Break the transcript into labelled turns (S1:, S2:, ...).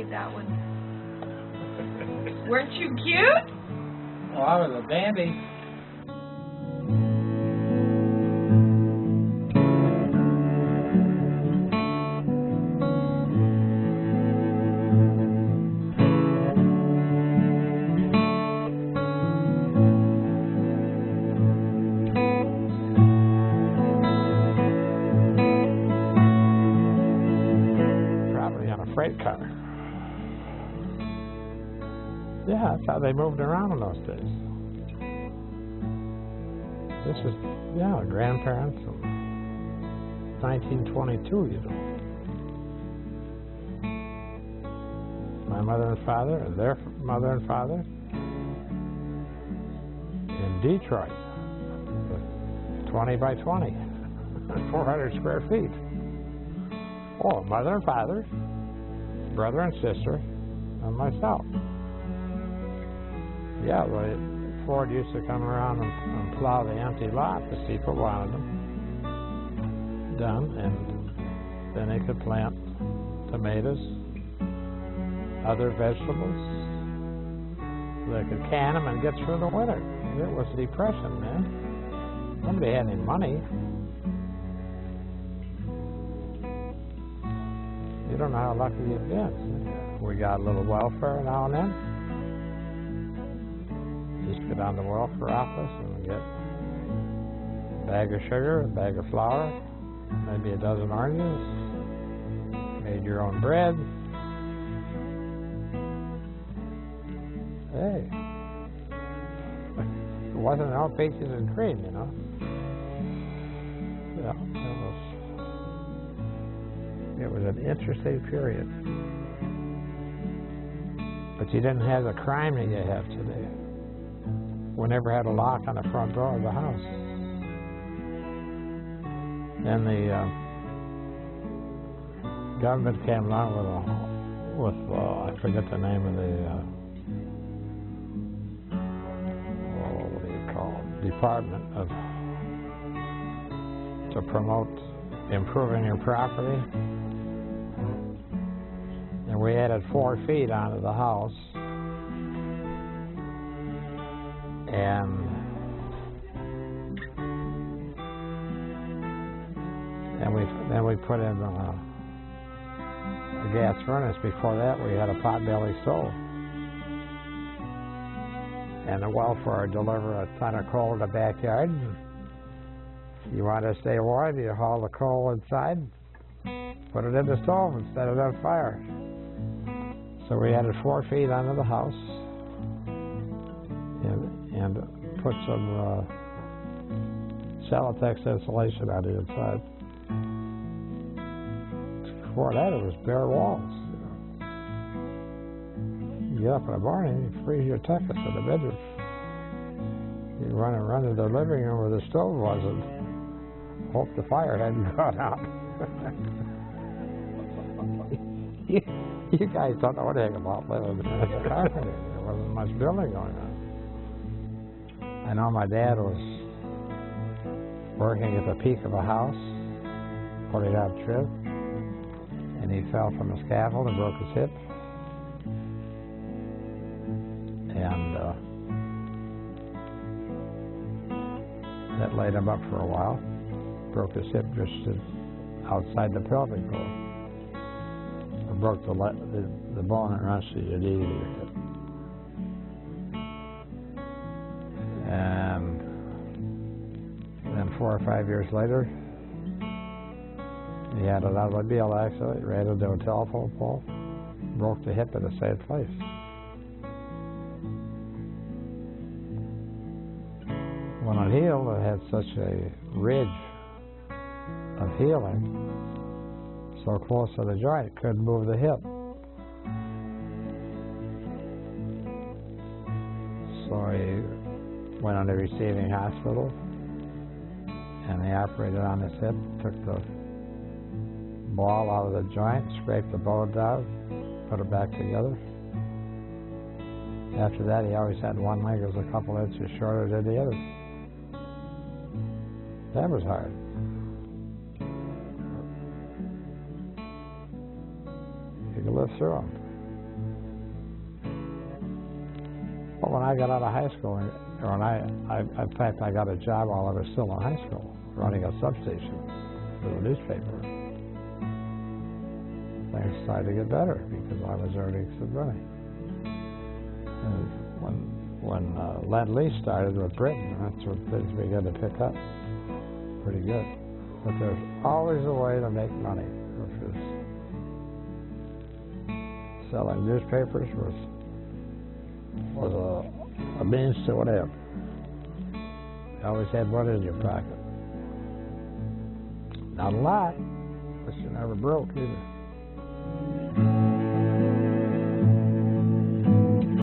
S1: enjoyed that one. Weren't you cute?
S2: Oh, I was a dandy. Freight car. Yeah, that's how they moved around in those days. This is, yeah, grandparents from 1922, you know. My mother and father, and their mother and father, in Detroit, 20 by 20, 400 square feet. Oh, mother and father, brother and sister, and myself. Yeah, well, Ford used to come around and plow the empty lot if people wanted them done, and then they could plant tomatoes, other vegetables. They could can them and get through the winter. It was a depression, man. Nobody had any money. You don't know how lucky you've been. We got a little welfare now and then. Just go down to the welfare office and get a bag of sugar, a bag of flour, maybe a dozen oranges, made your own bread. Hey, it wasn't all peaches and cream, you know. Yeah, it was an interesting period. But you didn't have the crime that you have today. We never had a lock on the front door of the house. Then the government came along with I forget the name of the what do you call it? Department to promote improving your property. And we added 4 feet onto the house, and then we put in a gas furnace. Before that, we had a potbelly stove, and the welfare would deliver a ton of coal to the backyard. You want to stay warm, you haul the coal inside, put it in the stove and set it on fire. So we added 4 feet onto the house and put some Celotex insulation on the inside. Before that, it was bare walls. You get up in the morning, you freeze your tuchus in the bedroom. You run to the living room where the stove was and hope the fire hadn't gone out. You guys don't know anything about living in a carpenter. There wasn't much building going on. I know my dad was working at the peak of a house, putting out trim, and he fell from the scaffold and broke his hip. And that laid him up for a while. Broke his hip just outside the pelvic bone. Broke the bone that runs to your knee to your hip. And then 4 or 5 years later, he had an automobile accident, ran into a telephone pole, broke the hip in the same place. When it healed, it had such a ridge of healing, so close to the joint, couldn't move the hip. So he went on to receiving hospital, and they operated on his hip, took the ball out of the joint, scraped the bone down, put it back together. After that, he always had one leg that was a couple inches shorter than the other. That was hard. You could live through them. But when I got out of high school, in fact, I got a job while I was still in high school, running a substation for the newspaper. Things started to get better because I was earning some money. And when Lend-Lease started with Britain, that's when things began to pick up pretty good. But there's always a way to make money, which is selling newspapers was a means to an end. You always had money in your pocket. Not a lot, but you never broke either.